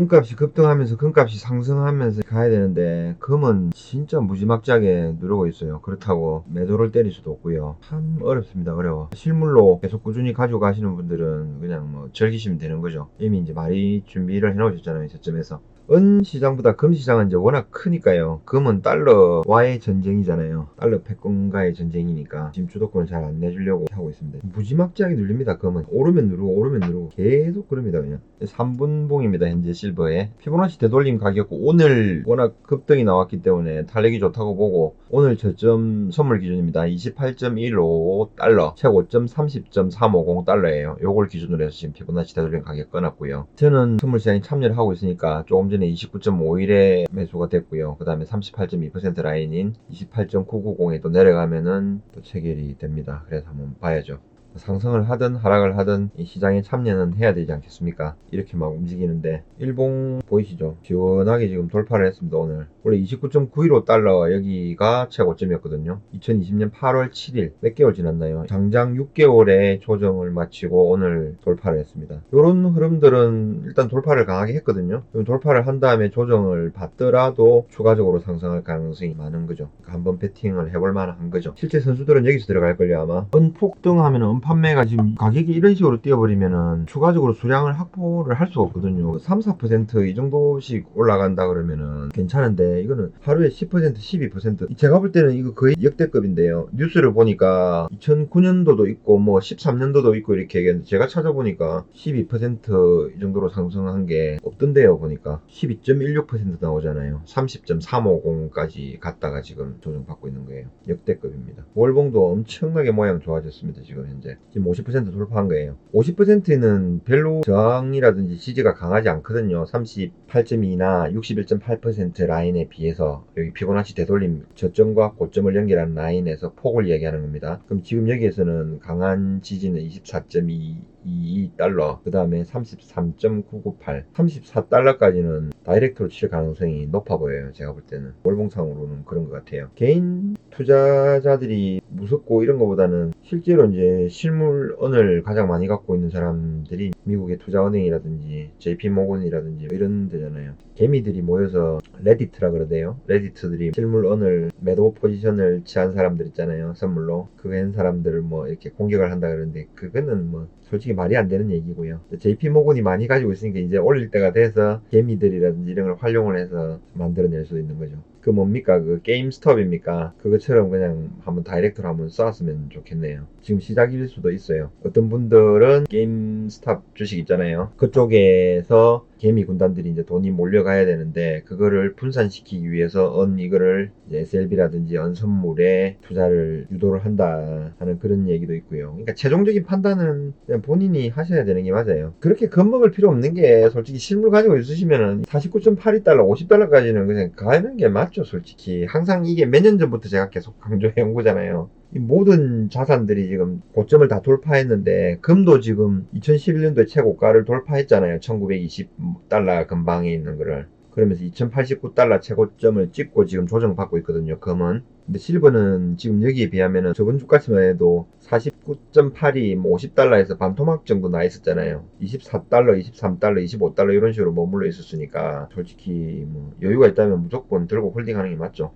원값이 급등하면서 금값이 상승하면서 가야 되는데 금은 진짜 무지막지하게 누르고 있어요. 그렇다고 매도를 때릴 수도 없고요. 참 어렵습니다. 어려워. 실물로 계속 꾸준히 가지고 가시는 분들은 그냥 뭐 즐기시면 되는 거죠. 이미 이제 많이 준비를 해놓으셨잖아요. 저점에서. 은 시장보다 금 시장은 이제 워낙 크니까요. 금은 달러와의 전쟁이잖아요. 달러 패권과의 전쟁이니까 지금 주도권을 잘 안 내주려고 하고 있습니다. 무지막지하게 눌립니다. 금은 오르면 누르고 오르면 누르고 계속 그럽니다. 그냥 3분봉입니다. 현재 실버에 피보나치 되돌림 가격 오늘 워낙 급등이 나왔기 때문에 탄력이 좋다고 보고 오늘 저점 선물 기준입니다. 28.15달러 최고점 30.350달러예요. 요걸 기준으로 해서 지금 피보나치 되돌림 가격 꺼놨고요. 저는 선물 시장에 참여를 하고 있으니까 조금 전에 29.51에 매수가 됐고요. 그 다음에 38.2% 라인인 28.990에 또 내려가면은 또 체결이 됩니다. 그래서 한번 봐야죠. 상승을 하든 하락을 하든 이 시장에 참여는 해야 되지 않겠습니까? 이렇게 막 움직이는데 일봉 보이시죠? 시원하게 지금 돌파를 했습니다. 오늘 원래 29.915달러 여기가 최고점이었거든요. 2020년 8월 7일 몇 개월 지났나요? 장장 6개월의 조정을 마치고 오늘 돌파를 했습니다. 이런 흐름들은 일단 돌파를 강하게 했거든요. 돌파를 한 다음에 조정을 받더라도 추가적으로 상승할 가능성이 많은 거죠. 그러니까 한번 배팅을 해볼 만한 거죠. 실제 선수들은 여기서 들어갈걸요 아마. 은폭등하면 판매가 지금 가격이 이런 식으로 뛰어버리면은 추가적으로 수량을 확보를 할 수가 없거든요. 3, 4% 이 정도씩 올라간다 그러면은 괜찮은데 이거는 하루에 10%, 12% 제가 볼 때는 이거 거의 역대급인데요. 뉴스를 보니까 2009년도도 있고 뭐 13년도도 있고 이렇게 얘기했는데 제가 찾아보니까 12% 이 정도로 상승한 게 없던데요. 보니까 12.16% 나오잖아요. 30.350까지 갔다가 지금 조정받고 있는 거예요. 역대급입니다. 월봉도 엄청나게 모양 좋아졌습니다. 지금 현재 지금 50% 돌파한 거예요. 50%는 별로 저항이라든지 지지가 강하지 않거든요. 38.2나 61.8% 라인에 비해서 여기 피보나치 되돌림 저점과 고점을 연결하는 라인에서 폭을 얘기하는 겁니다. 그럼 지금 여기에서는 강한 지지는 24.22달러 그 다음에 33.998 34달러까지는 다이렉트로 칠 가능성이 높아 보여요. 제가 볼 때는 월봉상으로는 그런 것 같아요. 개인 투자자들이 무섭고 이런 것보다는 실제로 이제 실물원을 가장 많이 갖고 있는 사람들이 미국의 투자은행이라든지 JP모건이라든지 이런 데잖아요. 개미들이 모여서 레디트라 그러대요. 레디트들이 실물원을 매도 포지션을 취한 사람들 있잖아요. 선물로 그거 한 사람들을 뭐 이렇게 공격을 한다 그러는데 그거는 뭐 솔직히 말이 안 되는 얘기고요. JP모건이 많이 가지고 있으니까 이제 올릴 때가 돼서 개미들이라든지 이런 걸 활용을 해서 만들어낼 수도 있는 거죠. 그 뭡니까? 그 게임스톱입니까? 그것처럼 그냥 한번 다이렉트로 한번 쏘았으면 좋겠네요. 지금 시작일 수도 있어요. 어떤 분들은 게임스톱 주식 있잖아요. 그쪽에서 개미 군단들이 이제 돈이 몰려가야 되는데 그거를 분산시키기 위해서 이거를 이제 SLB라든지 선물에 투자를 유도를 한다 하는 그런 얘기도 있고요. 그러니까 최종적인 판단은 그냥 본인이 하셔야 되는 게 맞아요. 그렇게 겁먹을 필요 없는 게 솔직히 실물 가지고 있으시면은 49.82달러, 50달러까지는 그냥 가는 게 맞죠, 솔직히. 항상 이게 몇 년 전부터 제가 계속 강조해 온 거잖아요. 이 모든 자산들이 지금 고점을 다 돌파했는데 금도 지금 2011년도에 최고가를 돌파했잖아요. 1920달러 근방에 있는 거를. 그러면서 2089달러 최고점을 찍고 지금 조정받고 있거든요. 금은. 근데 실버는 지금 여기에 비하면은 저번 주까지만 해도 49.82, 50달러에서 반토막 정도 나 있었잖아요. 24달러, 23달러, 25달러 이런 식으로 머물러 있었으니까 솔직히 뭐 여유가 있다면 무조건 들고 홀딩하는 게 맞죠.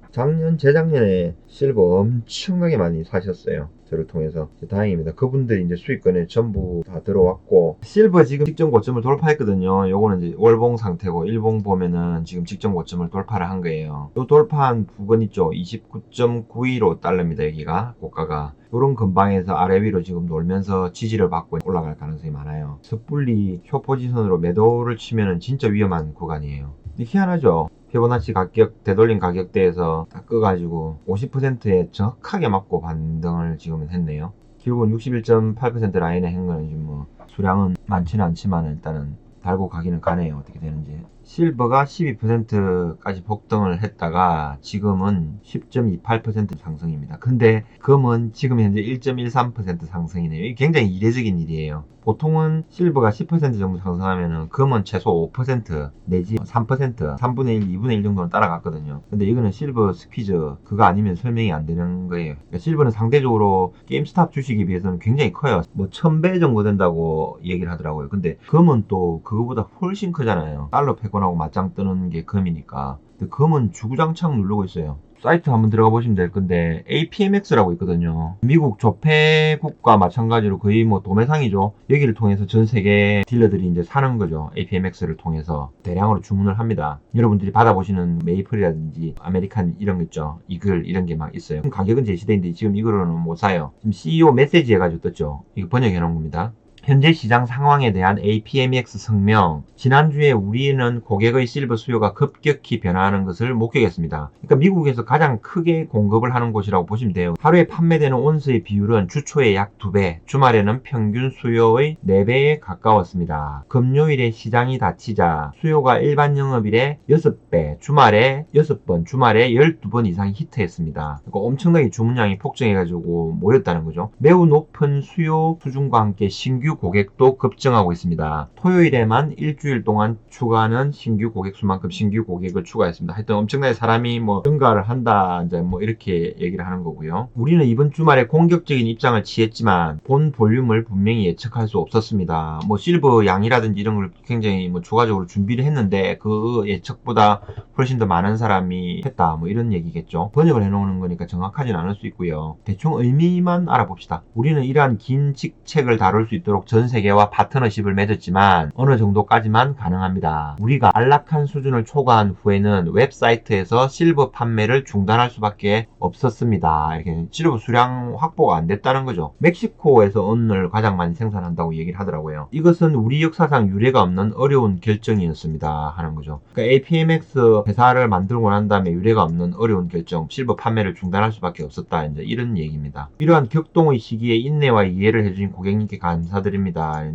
재작년에 실버 엄청나게 많이 사셨어요. 저를 통해서 다행입니다. 그분들이 이제 수익권에 전부 다 들어왔고 실버 지금 직전 고점을 돌파했거든요. 요거는 이제 월봉 상태고 일봉 보면은 지금 직전 고점을 돌파를 한 거예요. 요 돌파한 부근 있죠. 29.915달러입니다. 여기가 고가가 요런 근방에서 아래 위로 지금 놀면서 지지를 받고 올라갈 가능성이 많아요. 섣불리 쇼포지션으로 매도를 치면은 진짜 위험한 구간이에요. 근데 희한하죠. 피보나치 가격 되돌림 가격대에서 딱 끄가지고 50%에 정확하게 맞고 반등을 지금 했네요. 결국은 61.8% 라인에 한 거는 지금 뭐 수량은 많지는 않지만 일단은 달고 가기는 가네요. 어떻게 되는지. 실버가 12%까지 폭등을 했다가 지금은 10.28% 상승입니다. 근데 금은 지금 현재 1.13% 상승이네요. 이게 굉장히 이례적인 일이에요. 보통은 실버가 10% 정도 상승하면은 금은 최소 5% 내지 3%, 3분의 1, 2분의 1 정도는 따라갔거든요. 근데 이거는 실버 스퀴즈 그거 아니면 설명이 안 되는 거예요. 그러니까 실버는 상대적으로 게임스탑 주식에 비해서는 굉장히 커요. 뭐 1000배 정도 된다고 얘기를 하더라고요. 근데 금은 또 그거보다 훨씬 크잖아요. 달러 패권 증권하고 맞짱 뜨는 게 금이니까. 근데 금은 주구장창 누르고 있어요. 사이트 한번 들어가 보시면 될 건데 APMX라고 있거든요. 미국 조폐국과 마찬가지로 거의 뭐 도매상이죠. 여기를 통해서 전 세계 딜러들이 이제 사는 거죠. APMX를 통해서 대량으로 주문을 합니다. 여러분들이 받아보시는 메이플이라든지 아메리칸 이런 거 있죠. 이글 이런 게 막 있어요. 가격은 제시되어 있는데 지금 이거로는 못 사요. 지금 CEO 메시지 해가지고 떴죠. 이거 번역해 놓은 겁니다. 현재 시장 상황에 대한 APMX 성명. 지난주에 우리는 고객의 실버 수요가 급격히 변화하는 것을 목격했습니다. 그러니까 미국에서 가장 크게 공급을 하는 곳이라고 보시면 돼요. 하루에 판매되는 온스의 비율은 주초에 약 2배, 주말에는 평균 수요의 4배에 가까웠습니다. 금요일에 시장이 닫히자 수요가 일반 영업일에 6배, 주말에 6번, 주말에 12번 이상 히트했습니다. 그러니까 엄청나게 주문량이 폭증해가지고 모였다는 거죠. 매우 높은 수요 수준과 함께 신규 고객도 급증하고 있습니다. 토요일에만 일주일 동안 추가하는 신규 고객 수만큼 신규 고객을 추가했습니다. 하여튼 엄청나게 사람이 뭐 증가를 한다, 이제 뭐 이렇게 얘기를 하는 거고요. 우리는 이번 주말에 공격적인 입장을 취했지만 본 볼륨을 분명히 예측할 수 없었습니다. 뭐 실버 양이라든지 이런 걸 굉장히 뭐 추가적으로 준비를 했는데 그 예측보다 훨씬 더 많은 사람이 했다, 뭐 이런 얘기겠죠. 번역을 해놓는 거니까 정확하진 않을 수 있고요. 대충 의미만 알아봅시다. 우리는 이러한 긴 직책을 다룰 수 있도록 전 세계와 파트너십을 맺었지만 어느 정도까지만 가능합니다. 우리가 안락한 수준을 초과한 후에는 웹사이트에서 실버 판매를 중단할 수밖에 없었습니다. 이렇게 실버 수량 확보가 안 됐다는 거죠. 멕시코에서 은을 가장 많이 생산한다고 얘기를 하더라고요. 이것은 우리 역사상 유례가 없는 어려운 결정이었습니다 하는 거죠. 그러니까 APMX 회사를 만들고 난 다음에 유례가 없는 어려운 결정, 실버 판매를 중단할 수밖에 없었다, 이제 이런 얘기입니다. 이러한 격동의 시기에 인내와 이해를 해주신 고객님께 감사드립니다.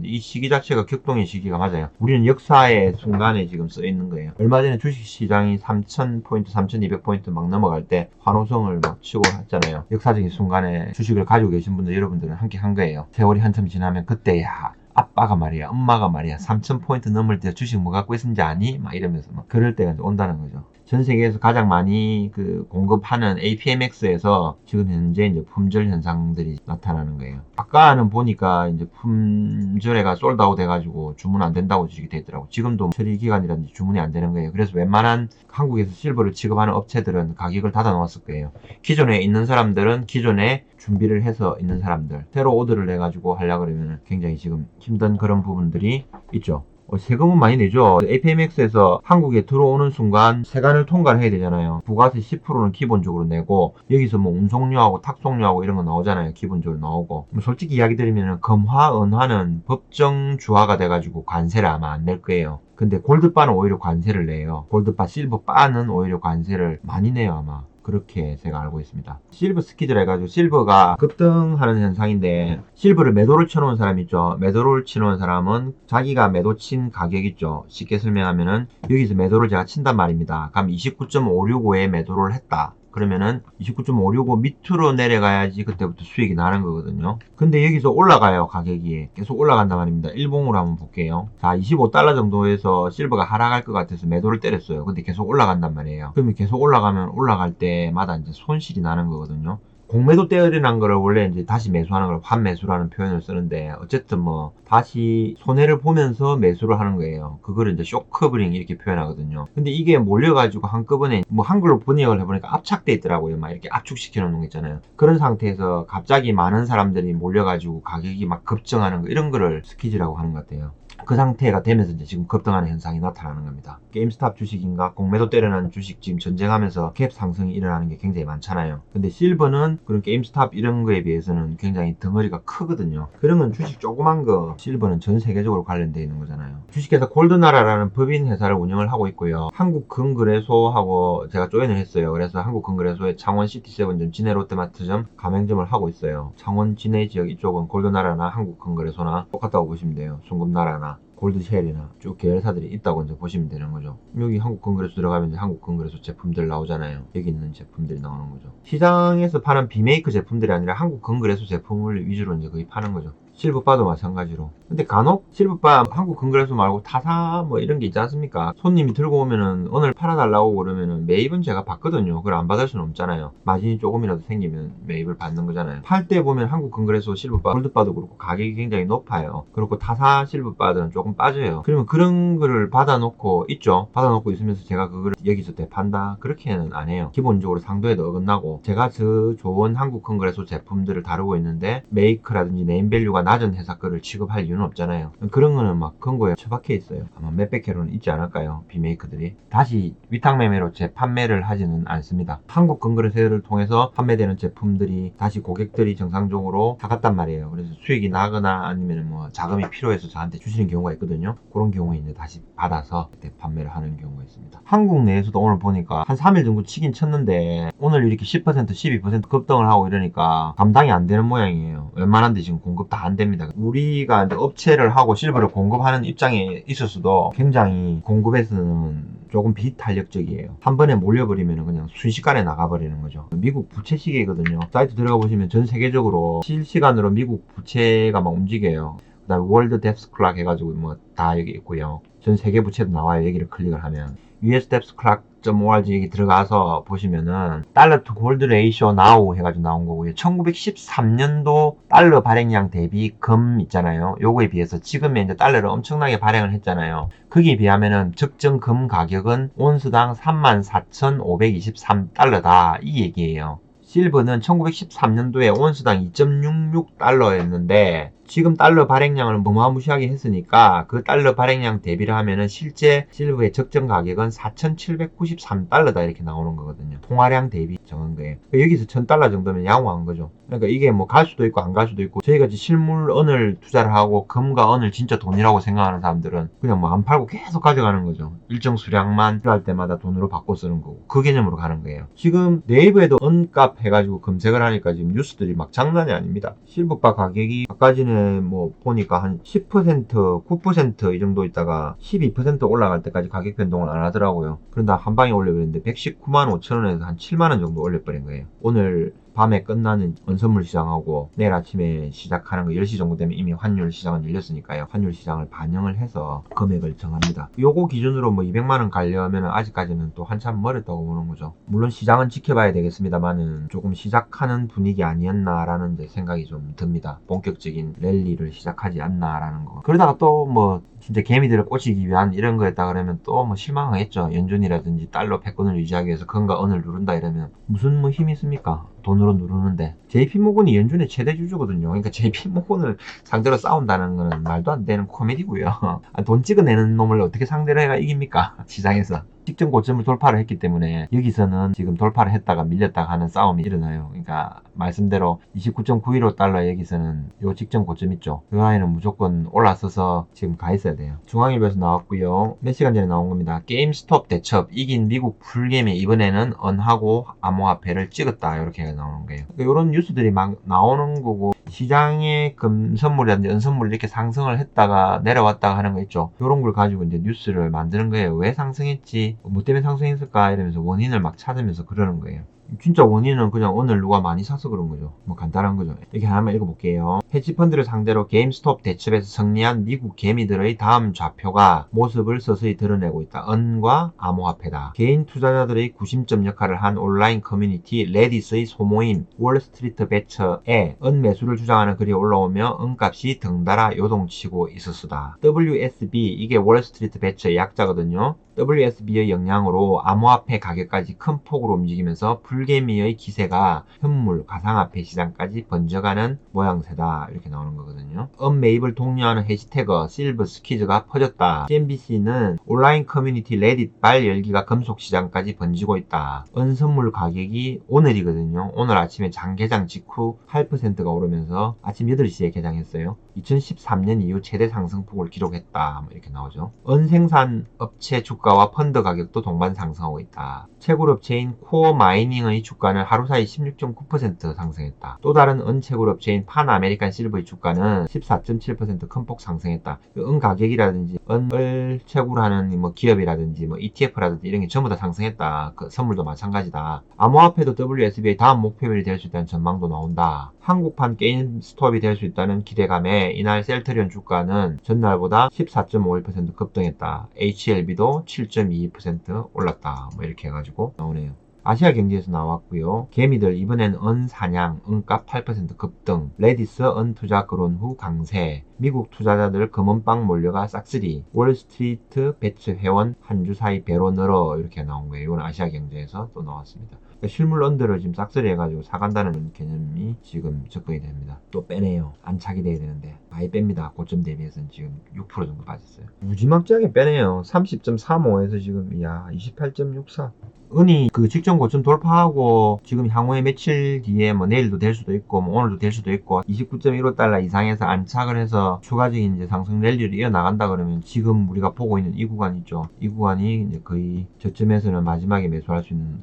이 시기 자체가 격동의 시기가 맞아요. 우리는 역사의 순간에 지금 써 있는 거예요. 얼마 전에 주식시장이 3,000포인트, 3,200포인트 막 넘어갈 때 환호성을 막 치고 했잖아요. 역사적인 순간에 주식을 가지고 계신 분들, 여러분들은 함께 한 거예요. 세월이 한참 지나면 그때야 아빠가 말이야, 엄마가 말이야, 3,000포인트 넘을 때 주식 뭐 갖고 있었는지 아니? 막 이러면서 막 그럴 때가 이제 온다는 거죠. 전 세계에서 가장 많이 공급하는 APMX에서 지금 현재 이제 품절 현상들이 나타나는 거예요. 아까는 보니까 이제 품절에가 솔드아웃 해가지고 주문 안 된다고 주식이 돼 있더라고. 지금도 처리 기간이라든지 주문이 안 되는 거예요. 그래서 웬만한 한국에서 실버를 취급하는 업체들은 가격을 닫아 놓았을 거예요. 기존에 있는 사람들은 기존에 준비를 해서 있는 사람들, 새로 오더를 해가지고 하려고 그러면 굉장히 지금 힘든 그런 부분들이 있죠. 세금은 많이 내죠. APMX에서 한국에 들어오는 순간 세관을 통과를 해야 되잖아요. 부가세 10%는 기본적으로 내고 여기서 뭐 운송료하고 탁송료하고 이런 거 나오잖아요. 기본적으로 나오고. 솔직히 이야기 드리면 금화, 은화는 법정 주화가 돼가지고 관세를 아마 안 낼 거예요. 근데 골드바는 오히려 관세를 내요. 골드바, 실버바는 오히려 관세를 많이 내요 아마. 그렇게 제가 알고 있습니다. 실버 스키즈라 해가지고 실버가 급등하는 현상인데, 실버를 매도를 쳐놓은 사람 있죠. 매도를 쳐놓은 사람은 자기가 매도 친 가격 있죠. 쉽게 설명하면은 여기서 매도를 제가 친단 말입니다. 그럼 29.565에 매도를 했다. 그러면은 29.565 밑으로 내려가야지 그때부터 수익이 나는 거거든요. 근데 여기서 올라가요. 가격이 계속 올라간단 말입니다. 일봉으로 한번 볼게요. 자, 25달러 정도에서 실버가 하락할 것 같아서 매도를 때렸어요. 근데 계속 올라간단 말이에요. 그러면 계속 올라가면 올라갈 때마다 이제 손실이 나는 거거든요. 공매도 때려난 거를 원래 이제 다시 매수하는 걸 환매수라는 표현을 쓰는데, 어쨌든 뭐 다시 손해를 보면서 매수를 하는 거예요. 그거를 이제 쇼크브링 이렇게 표현하거든요. 근데 이게 몰려가지고 한꺼번에 뭐 한글로 번역을 해보니까 압착돼 있더라고요. 막 이렇게 압축시켜 놓는 거 있잖아요. 그런 상태에서 갑자기 많은 사람들이 몰려가지고 가격이 막 급증하는 거, 이런 거를 스키즈라고 하는 것 같아요. 그 상태가 되면서 이제 지금 급등하는 현상이 나타나는 겁니다. 게임스탑 주식인가 공매도 때려난 주식 지금 전쟁하면서 갭 상승이 일어나는 게 굉장히 많잖아요. 근데 실버는 그런 게임스탑 이런 거에 비해서는 굉장히 덩어리가 크거든요. 그런 건 주식 조그만 거, 실버는 전 세계적으로 관련되어 있는 거잖아요. 주식회사 골드나라라는 법인 회사를 운영을 하고 있고요. 한국금거래소하고 제가 조인을 했어요. 그래서 한국금거래소에 창원 시티7점, 진해 롯데마트점 가맹점을 하고 있어요. 창원 진해 지역 이쪽은 골드나라나 한국금거래소나 똑같다고 보시면 돼요. 순금나라나 골드쉘이나 쭉 계열사들이 있다고 이제 보시면 되는 거죠. 여기 한국건그레소 들어가면 이제 한국건그레소 제품들 나오잖아요. 여기 있는 제품들이 나오는 거죠. 시장에서 파는 비메이크 제품들이 아니라 한국건그레소 제품을 위주로 이제 거의 파는 거죠. 실버바도 마찬가지로. 근데 간혹 실버바 한국 건그레소 말고 타사 뭐 이런 게 있지 않습니까? 손님이 들고 오면은 오늘 팔아달라고 그러면은 매입은 제가 받거든요. 그걸 안 받을 수는 없잖아요. 마진이 조금이라도 생기면 매입을 받는 거잖아요. 팔 때 보면 한국 건그레소 실버바, 골드바도 그렇고 가격이 굉장히 높아요. 그리고 타사 실버바들은 조금 빠져요. 그러면 그런 거를 받아놓고 있죠. 받아놓고 있으면서 제가 그걸 여기서 대판다 그렇게는 안 해요. 기본적으로 상도에도 어긋나고, 제가 저 좋은 한국 건그레소 제품들을 다루고 있는데 메이크라든지 네임밸류가 낮은 회사 거를 취급할 이유는 없잖아요. 그런 거는 막 권고에 처박혀 있어요. 아마 몇백 개로는 있지 않을까요? 비메이크들이. 다시 위탁 매매로 재판매를 하지는 않습니다. 한국 건그레소를 통해서 판매되는 제품들이 다시 고객들이 정상적으로 사갔단 말이에요. 그래서 수익이 나거나 아니면 뭐 자금이 필요해서 저한테 주시는 경우가 있거든요. 그런 경우에 이제 다시 받아서 그때 판매를 하는 경우가 있습니다. 한국 내에서도 오늘 보니까 한 3일 정도 치긴 쳤는데 오늘 이렇게 10% 12% 급등을 하고 이러니까 감당이 안 되는 모양이에요. 웬만한데 지금 공급 다 안 됩니다. 우리가 이제 업체를 하고 실버를 공급하는 입장에 있었어도 굉장히 공급에서는 조금 비탄력적이에요. 한 번에 몰려버리면 그냥 순식간에 나가버리는 거죠. 미국 부채 시계거든요. 사이트 들어가 보시면 전 세계적으로 실시간으로 미국 부채가 막 움직여요. 그 다음에 월드 뎁스 클락 해가지고 뭐 다 여기 있고요. 전 세계 부채도 나와요. 여기를 클릭을 하면. usdebsclock.org 여기 들어가서 보시면은 달러 투 골드 레이쇼 now 해가지고 나온 거고요. 1913년도 달러 발행량 대비 금 있잖아요. 요거에 비해서 지금의 이제 달러를 엄청나게 발행을 했잖아요. 거기에 비하면은 적정 금 가격은 온스당 34,523달러다 이 얘기예요. 실버는 1913년도에 온스당 2.66달러였는데 지금 달러 발행량을 무시하게 했으니까 그 달러 발행량 대비를 하면은 실제 실버의 적정 가격은 4,793달러다 이렇게 나오는 거거든요. 통화량 대비 정한 거예요. 여기서 1,000달러 정도면 양호한 거죠. 그러니까 이게 뭐 갈 수도 있고 안 갈 수도 있고, 저희가 실물원을 투자를 하고 금과 은을 진짜 돈이라고 생각하는 사람들은 그냥 뭐 안 팔고 계속 가져가는 거죠. 일정 수량만 필요할 때마다 돈으로 바꿔 쓰는 거고, 그 개념으로 가는 거예요. 지금 네이버에도 은값 해가지고 검색을 하니까 지금 뉴스들이 막 장난이 아닙니다. 실버바 가격이 아까 전에 뭐 보니까 한 10%, 9% 이 정도 있다가 12% 올라갈 때까지 가격 변동을 안 하더라고요. 그런데 한 방에 올려버렸는데 119만 5천원에서 한 7만원 정도 올려버린 거예요. 오늘 밤에 끝나는 은선물 시장하고 내일 아침에 시작하는 거 10시 정도 되면 이미 환율 시장은 열렸으니까요. 환율 시장을 반영을 해서 금액을 정합니다. 요거 기준으로 뭐 200만원 가려면 아직까지는 또 한참 멀었다고 보는 거죠. 물론 시장은 지켜봐야 되겠습니다만은 조금 시작하는 분위기 아니었나라는 생각이 좀 듭니다. 본격적인 랠리를 시작하지 않나라는 거. 그러다가 또 뭐 진짜 개미들을 꽂히기 위한 이런 거였다 그러면 또 뭐 실망하겠죠. 연준이라든지 달러 패권을 유지하기 위해서 금과 은을 누른다 이러면 무슨 뭐 힘이 있습니까? 돈으로 누르는데. JP모건이 연준의 최대 주주거든요. 그러니까 JP모건을 상대로 싸운다는 거는 말도 안 되는 코미디고요. 돈 찍어내는 놈을 어떻게 상대로 해가 이깁니까? 시장에서. 직전 고점을 돌파를 했기 때문에 여기서는 지금 돌파를 했다가 밀렸다가 하는 싸움이 일어나요. 그러니까 말씀대로 29.915달러 여기서는 요 직전 고점 있죠. 그 라인은 무조건 올라서서 지금 가 있어야 돼요. 중앙일보에서 나왔고요. 몇 시간 전에 나온 겁니다. 게임스톱 대첩 이긴 미국 불개미 이번에는 은하고 암호화폐를 찍었다 이렇게 나오는 거예요. 그러니까 이런 뉴스들이 막 나오는 거고, 시장의 금선물이라든지 은선물 이렇게 상승을 했다가 내려왔다가 하는 거 있죠. 이런 걸 가지고 이제 뉴스를 만드는 거예요. 왜 상승했지? 뭐 때문에 상승했을까? 이러면서 원인을 막 찾으면서 그러는 거예요. 진짜 원인은 그냥 오늘 누가 많이 사서 그런 거죠. 뭐 간단한 거죠. 이렇게 하나만 읽어볼게요. 헤지펀드를 상대로 게임스톱 대첩에서 승리한 미국 개미들의 다음 좌표가 모습을 서서히 드러내고 있다. 은과 암호화폐다. 개인 투자자들의 구심점 역할을 한 온라인 커뮤니티 레딧의 소모임 월스트리트 배처에 은 매수를 주장하는 글이 올라오며 은값이 덩달아 요동치고 있었수다. WSB 이게 월스트리트 배처의 약자거든요. WSB의 영향으로 암호화폐 가격까지 큰 폭으로 움직이면서 불개미의 기세가 현물, 가상화폐 시장까지 번져가는 모양새다 이렇게 나오는 거거든요. 매입을 독려하는 해시태그 실버 스퀴즈가 퍼졌다. CNBC는 온라인 커뮤니티 레딧 발 열기가 금속 시장까지 번지고 있다. 선물 가격이 오늘이거든요. 오늘 아침에 장 개장 직후 8%가 오르면서 아침 8시에 개장했어요. 2013년 이후 최대 상승폭을 기록했다. 이렇게 나오죠. 생산 업체 주가와 펀드 가격도 동반 상승하고 있다. 채굴업체인 코어 마이닝의 은의 주가는 하루 사이 16.9% 상승했다. 또 다른 은 채굴 업체인 파나메리칸 실버의 주가는 14.7% 큰 폭 상승했다. 은 가격이라든지 은을 채굴하는 뭐 기업이라든지 뭐 ETF라든지 이런 게 전부 다 상승했다. 그 선물도 마찬가지다. 암호화폐도 WSB의 다음 목표물이 될 수 있다는 전망도 나온다. 한국판 게임스톱이 될 수 있다는 기대감에 이날 셀트리온 주가는 전날보다 14.51% 급등했다. HLB도 7.22% 올랐다. 뭐 이렇게 해가지고 나오네요. 아시아 경제에서 나왔고요. 개미들 이번엔 은 사냥, 은값 8% 급등, 레디스 은 투자 거론 후 강세, 미국 투자자들 금은방 몰려가 싹쓸이, 월스트리트 배츠 회원 한 주 사이 배로 늘어 이렇게 나온 거예요. 이건 아시아 경제에서 또 나왔습니다. 실물 언더를 지금 싹쓸이 해가지고 사간다는 개념이 지금 접근이 됩니다. 또 빼내요. 안착이 돼야 되는데 많이 뺍니다. 고점 대비해서는 지금 6% 정도 빠졌어요. 무지막지하게 빼내요. 30.35에서 지금 28.64. 은이 그 직전 고점 돌파하고 지금 향후에 며칠 뒤에 뭐 내일도 될 수도 있고 뭐 오늘도 될 수도 있고 29.15달러 이상에서 안착을 해서 추가적인 이제 상승 랠리를 이어나간다 그러면 지금 우리가 보고 있는 이 구간 있죠. 이 구간이 이제 거의 저점에서는 마지막에 매수할 수 있는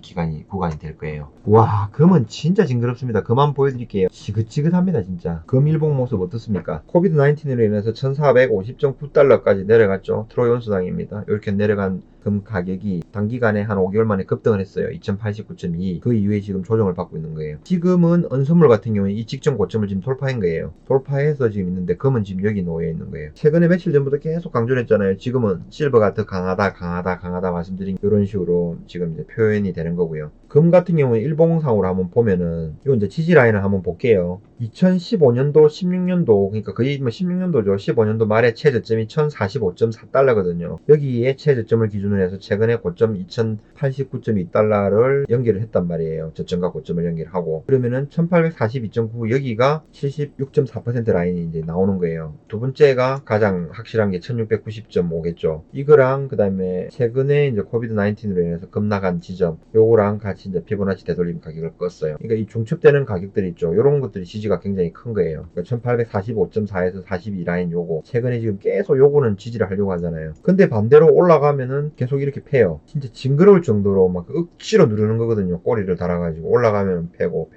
구간이 될 거예요. 와, 금은 진짜 징그럽습니다. 그만 보여드릴게요. 지긋지긋합니다 진짜. 금 일봉 모습 어떻습니까? 코비드 19으로 인해서 1450.9달러까지 내려갔죠. 트로이 온수당입니다. 이렇게 내려간 금 가격이 단기간에 한 5개월 만에 급등을 했어요. 2089.2. 그 이후에 지금 조정을 받고 있는 거예요. 지금은 은선물 같은 경우에 이 직전 고점을 지금 돌파한 거예요. 돌파해서 지금 있는데 금은 지금 여기 놓여 있는 거예요. 최근에 며칠 전부터 계속 강조를 했잖아요. 지금은 실버가 더 강하다 말씀드린 이런 식으로 지금 이제 표현이 되는 거고요. 금 같은 경우는 일봉상으로 한번 보면은 이건 이제 지지 라인을 한번 볼게요. 2015년도, 16년도 그러니까 거의 뭐 16년도죠. 15년도 말에 최저점이 1045.4달러거든요. 여기에 최저점을 기준으로 해서 최근에 고점 2089.2달러를 연결을 했단 말이에요. 저점과 고점을 연결하고 그러면은 1842.9 여기가 76.4% 라인이 이제 나오는 거예요. 두 번째가 가장 확실한 게 1690.5겠죠. 이거랑 그 다음에 최근에 이제 코비드 19으로 인해서 급락한 지점 요거랑 같이 이제 피보나치 되돌림 가격을 껐어요. 그러니까 이 중첩되는 가격들이 있죠. 요런 것들이 지지가 굉장히 큰 거예요. 그러니까 1845.4에서 42 라인 요거 최근에 지금 계속 요거는 지지를 하려고 하잖아요. 근데 반대로 올라가면은 계속 이렇게 패요. 진짜 징그러울 정도로 막 억지로 누르는 거거든요. 꼬리를 달아가지고 올라가면 패고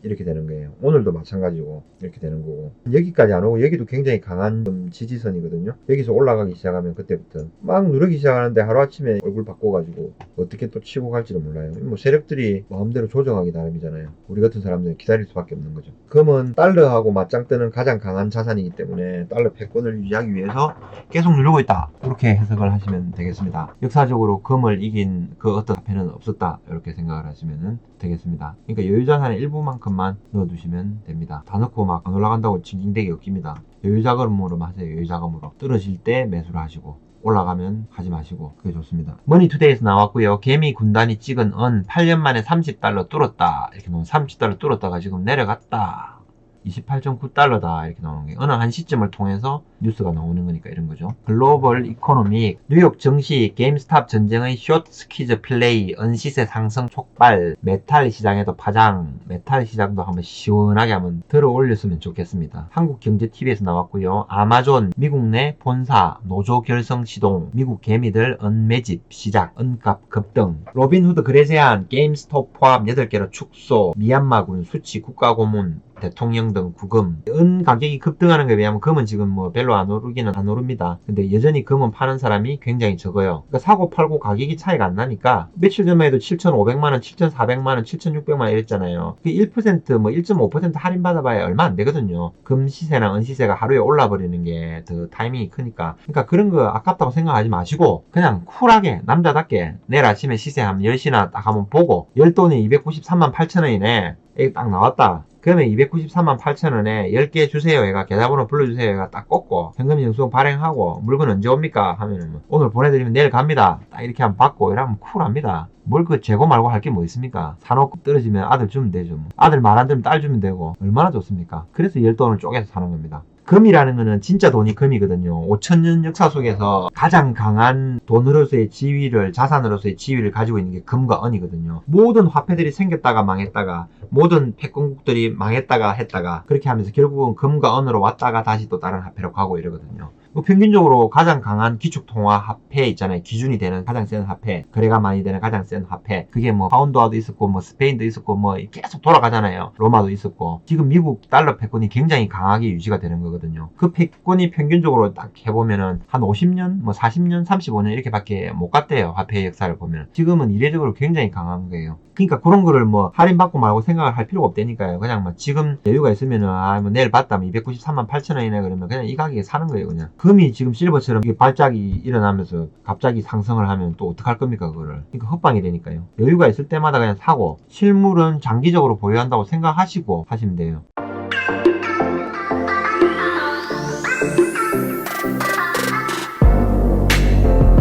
이렇게 되는 거예요. 오늘도 마찬가지고 이렇게 되는 거고 여기까지 안 오고 여기도 굉장히 강한 지지선이거든요. 여기서 올라가기 시작하면 그때부터 막 누르기 시작하는데 하루아침에 얼굴 바꿔가지고 어떻게 또 치고 갈지도 몰라요. 뭐 세력들이 마음대로 조정하기 나름이잖아요. 우리 같은 사람들은 기다릴 수밖에 없는 거죠. 금은 달러하고 맞짱 뜨는 가장 강한 자산이기 때문에 달러 패권을 유지하기 위해서 계속 누르고 있다. 이렇게 해석을 하시면 되겠습니다. 역사적으로 금을 이긴 그 어떤 화폐는 없었다. 이렇게 생각을 하시면 되겠습니다. 그러니까 여유자산의 일부만큼만 넣어두시면 됩니다. 다 넣고 막 안 올라간다고 징징대기 없깁니다. 여유자금으로 하세요. 여유자금으로. 떨어질 때 매수를 하시고 올라가면 하지 마시고 그게 좋습니다. 머니투데이에서 나왔고요. 개미 군단이 찍은 은 8년 만에 30달러 뚫었다. 이렇게 나오면 30달러 뚫었다가 지금 내려갔다. 28.9달러다 이렇게 나오는 게 어느 한 시점을 통해서 뉴스가 나오는 거니까 이런 거죠. 글로벌 이코노믹 뉴욕 증시 게임스탑 전쟁의 숏 스퀴즈 플레이 은시세 상승 촉발 메탈 시장에도 파장 메탈 시장도 한번 시원하게 한번 들어 올렸으면 좋겠습니다. 한국경제TV에서 나왔고요. 아마존 미국 내 본사 노조 결성 시동 미국 개미들 은 매집 시작 은값 급등 로빈후드 거래 제한 게임스톱 포함 8개로 축소 미얀마군 수치 국가고문 대통령 등 구금 은 가격이 급등하는 거에 비하면 금은 지금 뭐 별로 안 오르기는 안 오릅니다. 근데 여전히 금은 파는 사람이 굉장히 적어요. 그러니까 사고 팔고 가격이 차이가 안 나니까 며칠 전만 해도 7,500만원 7,400만원 7,600만원 이랬잖아요. 그 1% 뭐 1.5% 할인 받아봐야 얼마 안 되거든요. 금 시세나 은 시세가 하루에 올라 버리는 게 더 타이밍이 크니까 그러니까 그런 거 아깝다고 생각하지 마시고 그냥 쿨하게 남자답게 내일 아침에 시세 한 10시나 딱 한번 보고 열돈이 293만 8천원이네 딱 나왔다. 그러면 293만 8천원에 10개 주세요 얘가 계좌번호 불러주세요 얘가 딱 꽂고 현금 영수증 발행하고 물건 언제 옵니까 하면은 오늘 보내드리면 내일 갑니다 딱 이렇게 하면 받고 이러면 쿨합니다. 뭘 그 재고 말고 할 게 뭐 있습니까? 사놓고 떨어지면 아들 주면 되죠. 아들 말 안 들으면 딸 주면 되고 얼마나 좋습니까? 그래서 열돈을 쪼개서 사는 겁니다. 금이라는 거는 진짜 돈이 금이거든요. 5천년 역사 속에서 가장 강한 돈으로서의 지위를 자산으로서의 지위를 가지고 있는 게 금과 은이거든요. 모든 화폐들이 생겼다가 망했다가 모든 패권국들이 망했다가 했다가 그렇게 하면서 결국은 금과 은으로 왔다가 다시 또 다른 화폐로 가고 이러거든요. 뭐 평균적으로 가장 강한 기축통화 화폐 있잖아요. 기준이 되는 가장 센 화폐, 거래가 많이 되는 가장 센 화폐. 그게 뭐 파운드화도 있었고 뭐 스페인도 있었고 뭐 계속 돌아가잖아요. 로마도 있었고. 지금 미국 달러 패권이 굉장히 강하게 유지가 되는 거거든요. 그 패권이 평균적으로 딱 해보면은 한 50년, 뭐 40년, 35년 이렇게밖에 못 갔대요. 화폐의 역사를 보면. 지금은 이례적으로 굉장히 강한 거예요. 그러니까 그런 거를 뭐 할인받고 말고 생각을 할 필요가 없다니까요. 그냥 뭐 지금 여유가 있으면은 뭐 내일 봤다면 293만 8천 원이네 그러면 그냥 이 가격에 사는 거예요. 그냥 금이 지금 실버처럼 이게 발작이 일어나면서 갑자기 상승을 하면 또 어떡할 겁니까 그거를. 그러니까 헛방이 되니까요. 여유가 있을 때마다 그냥 사고 실물은 장기적으로 보유한다고 생각하시고 하시면 돼요.